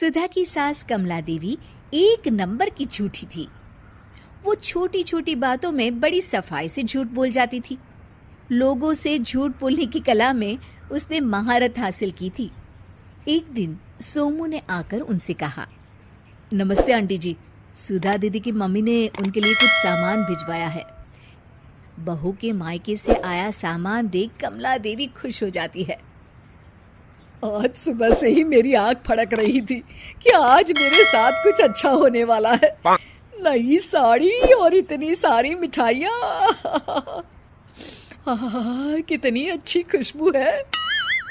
सुधा की सास कमला देवी एक नंबर की झूठी थी। वो छोटी छोटी बातों में बड़ी सफाई से झूठ बोल जाती थी। लोगों से झूठ बोलने की कला में उसने महारत हासिल की थी। एक दिन सोमू ने आकर उनसे कहा, नमस्ते आंटी जी, सुधा दीदी की मम्मी ने उनके लिए कुछ सामान भिजवाया है। बहू के मायके से आया सामान देख कमला देवी खुश हो जाती है। आज सुबह से ही मेरी आंख फड़क रही थी कि आज मेरे साथ कुछ अच्छा होने वाला है। नई साड़ी और इतनी सारी मिठाइयाँ, कितनी अच्छी खुशबू है।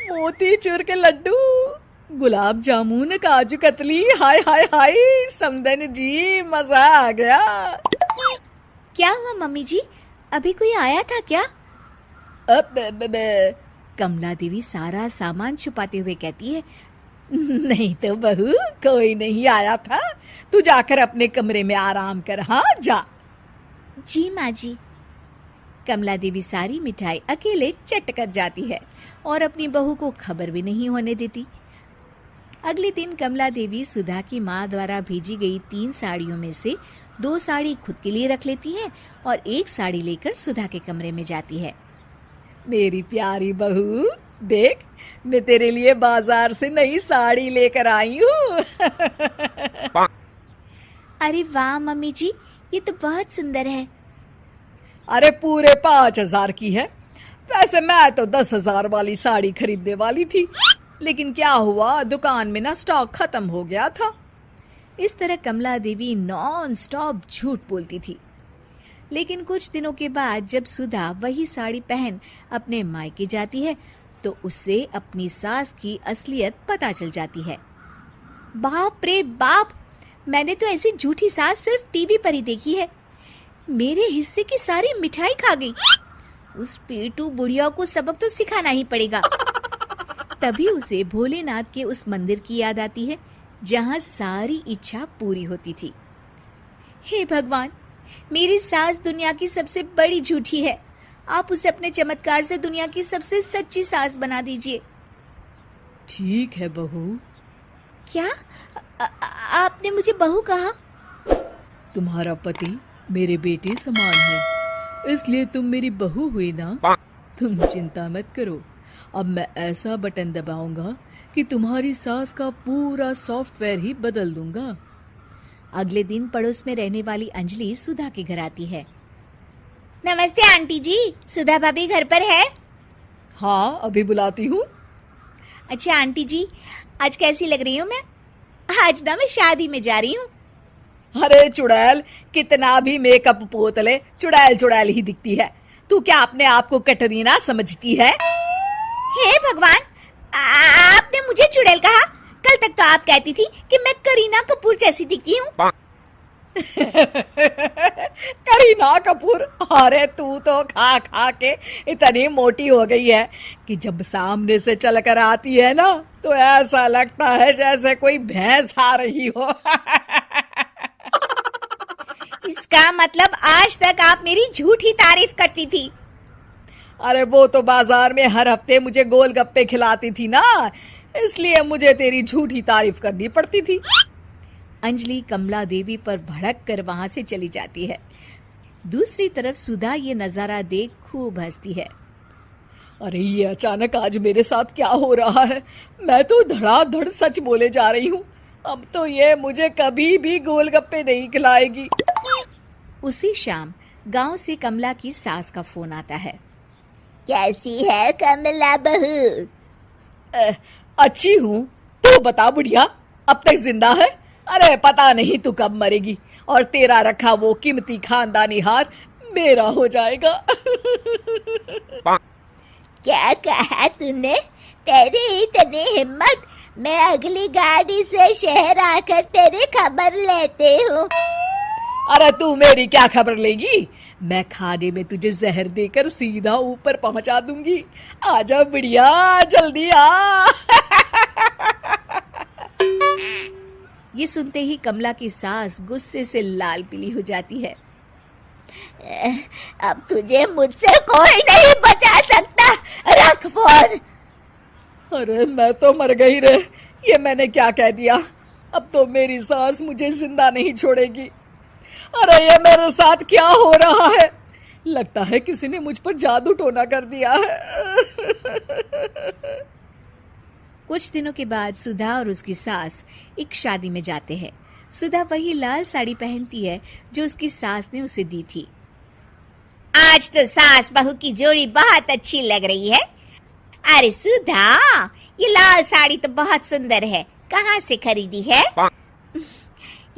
मोती चूर के लड्डू, गुलाब जामुन, काजू कतली, हाय हाय हाय समदन जी, मजा आ गया। क्या हुआ मम्मी जी, अभी कोई आया था क्या? कमला देवी सारा सामान छुपाते हुए कहती है, नहीं तो बहू, कोई नहीं आया था। तू जाकर अपने कमरे में आराम कर, हाँ जा। जी माँ जी। कमला देवी सारी मिठाई अकेले चट कर जाती है और अपनी बहू को खबर भी नहीं होने देती। अगले दिन कमला देवी सुधा की माँ द्वारा भेजी गई 3 साड़ियों में से 2 साड़ी खुद के लिए रख लेती है और 1 साड़ी लेकर सुधा के कमरे में जाती है। मेरी प्यारी बहू, देख, मैं तेरे लिए बाजार से नई साड़ी लेकर आई हूँ। अरे वाह मम्मी जी, ये तो बहुत सुंदर है। अरे पूरे 5,000 की है। वैसे मैं तो 10,000 वाली साड़ी खरीदने वाली थी, लेकिन क्या हुआ, दुकान में ना स्टॉक खत्म हो गया था। इस तरह कमला देवी नॉन स्टॉप झूठ बोलती थी। लेकिन कुछ दिनों के बाद जब सुधा वही साड़ी पहन अपने मायके जाती है तो उसे अपनी सास की असलियत पता चल जाती है। बाप रे बाप, मैंने तो ऐसी झूठी सास सिर्फ टीवी पर ही देखी है। मेरे हिस्से की सारी मिठाई खा गई। उस पेटू बुढ़िया को सबक तो सिखाना ही पड़ेगा। तभी उसे भोलेनाथ के उस मंदिर की याद आती है जहाँ सारी इच्छा पूरी होती थी। हे भगवान, मेरी सास दुनिया की सबसे बड़ी झूठी है। आप उसे अपने चमत्कार से दुनिया की सबसे सच्ची सास बना दीजिए। ठीक है बहू। क्या? आपने मुझे बहू कहा? तुम्हारा पति मेरे बेटे समान है, इसलिए तुम मेरी बहू हुई ना। तुम चिंता मत करो, अब मैं ऐसा बटन दबाऊंगा कि तुम्हारी सास का पूरा सॉफ्टवेयर ही बदल दूंगा। अगले दिन पड़ोस में रहने वाली अंजलि सुधा के घर आती है। नमस्ते आंटी जी, सुधा भाभी घर पर है? हाँ, अभी बुलाती हूँ। अच्छा आंटी जी, आज कैसी लग रही हूँ मैं? आज ना मैं शादी में जा रही हूँ। अरे चुड़ैल, कितना भी मेकअप पोत ले, चुड़ैल चुड़ैल ही दिखती है। तू क्या अपने आप को कटरीना समझती है? हे भगवान, आपने मुझे चुड़ैल कहा? कल तक तो आप कहती थी कि मैं करीना कपूर जैसी दिखती हूँ। करीना कपूर? अरे तू तो खा खा के इतनी मोटी हो गई है कि जब सामने से चलकर आती है ना तो ऐसा लगता है जैसे कोई भैंस आ रही हो। इसका मतलब आज तक आप मेरी झूठी तारीफ करती थी। अरे वो तो बाजार में हर हफ्ते मुझे गोलगप्पे खिलाती थी ना, इसलिए मुझे तेरी झूठी तारीफ करनी पड़ती थी। अंजलि कमला देवी पर भड़क कर वहां से चली जाती है। दूसरी तरफ सुधा ये नजारा देख खूब हंसती है। अरे ये अचानक आज मेरे साथ क्या हो रहा है? मैं तो धड़ाधड़ सच बोले जा रही हूँ। अब तो ये मुझे कभी भी गोलगप्पे नहीं खिलाएगी। उसी शाम गांव से कमला की सास का फोन आता है। कैसी है कमला बहू? अच्छी हूँ, तू बता बुढ़िया, अब तक जिंदा है? अरे पता नहीं तू कब मरेगी और तेरा रखा वो कीमती खानदानी हार मेरा हो जाएगा। क्या कहा तूने? तेरी इतनी हिम्मत? मैं अगली गाड़ी से शहर आकर तेरी खबर लेती हूँ। अरे तू मेरी क्या खबर लेगी? मैं खाने में तुझे जहर देकर सीधा ऊपर पहुंचा दूंगी। आजा बुढ़िया, जल्दी आ। ये सुनते ही कमला की सास गुस्से से लाल पीली हो जाती है। अब तुझे मुझसे कोई नहीं बचा सकता, रख फोन। अरे मैं तो मर गई रे, ये मैंने क्या कह दिया? अब तो मेरी सास मुझे जिंदा नहीं छोड़ेगी। अरे ये मेरे साथ क्या हो रहा है? लगता है किसी ने मुझ पर जादू टोना कर दिया है। कुछ दिनों के बाद सुधा और उसकी सास एक शादी में जाते हैं। सुधा वही लाल साड़ी पहनती है जो उसकी सास ने उसे दी थी। आज तो सास बहू की जोड़ी बहुत अच्छी लग रही है। अरे सुधा, ये लाल साड़ी तो बहुत सुंदर है, कहाँ से खरीदी है?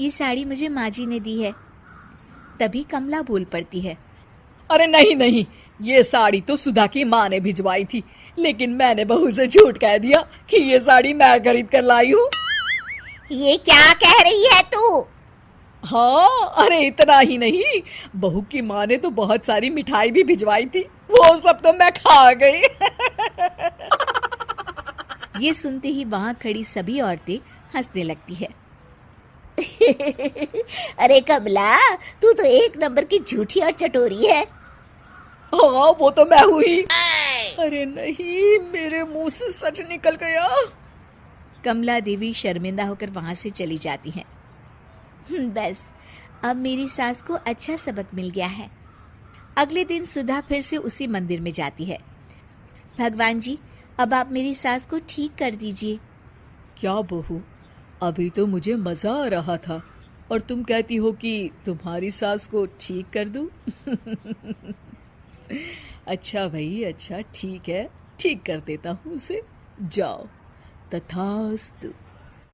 ये साड़ी मुझे माँ जी ने दी है। तभी कमला बोल पड़ती है, अरे नहीं नहीं, ये साड़ी तो सुधा की माँ ने भिजवाई थी, लेकिन मैंने बहू से झूठ कह दिया कि ये साड़ी मैं खरीद कर लाई हूँ। ये क्या कह रही है तू? हाँ, अरे इतना ही नहीं, बहू की माँ ने तो बहुत सारी मिठाई भी भिजवाई थी, वो सब तो मैं खा गई। ये सुनते ही वहाँ खड़ी सभी औरतें हंसने लगती है। अरे कमला, तू तो एक नंबर की झूठी और चटोरी है। हाँ, वो तो मैं हुई। अरे नहीं, मेरे मुंह से सच निकल गया। कमला देवी शर्मिंदा होकर वहां से चली जाती हैं। बस अब मेरी सास को अच्छा सबक मिल गया है। अगले दिन सुधा फिर से उसी मंदिर में जाती है। भगवान जी, अब आप मेरी सास को ठीक कर दीजिए। क्या बहू, अभी तो मुझे मजा आ रहा था और तुम कहती हो कि तुम्हारी सास को ठीक कर दूं? अच्छा भाई, अच्छा, ठीक है, ठीक कर देता हूँ उसे। जाओ, तथास्तु।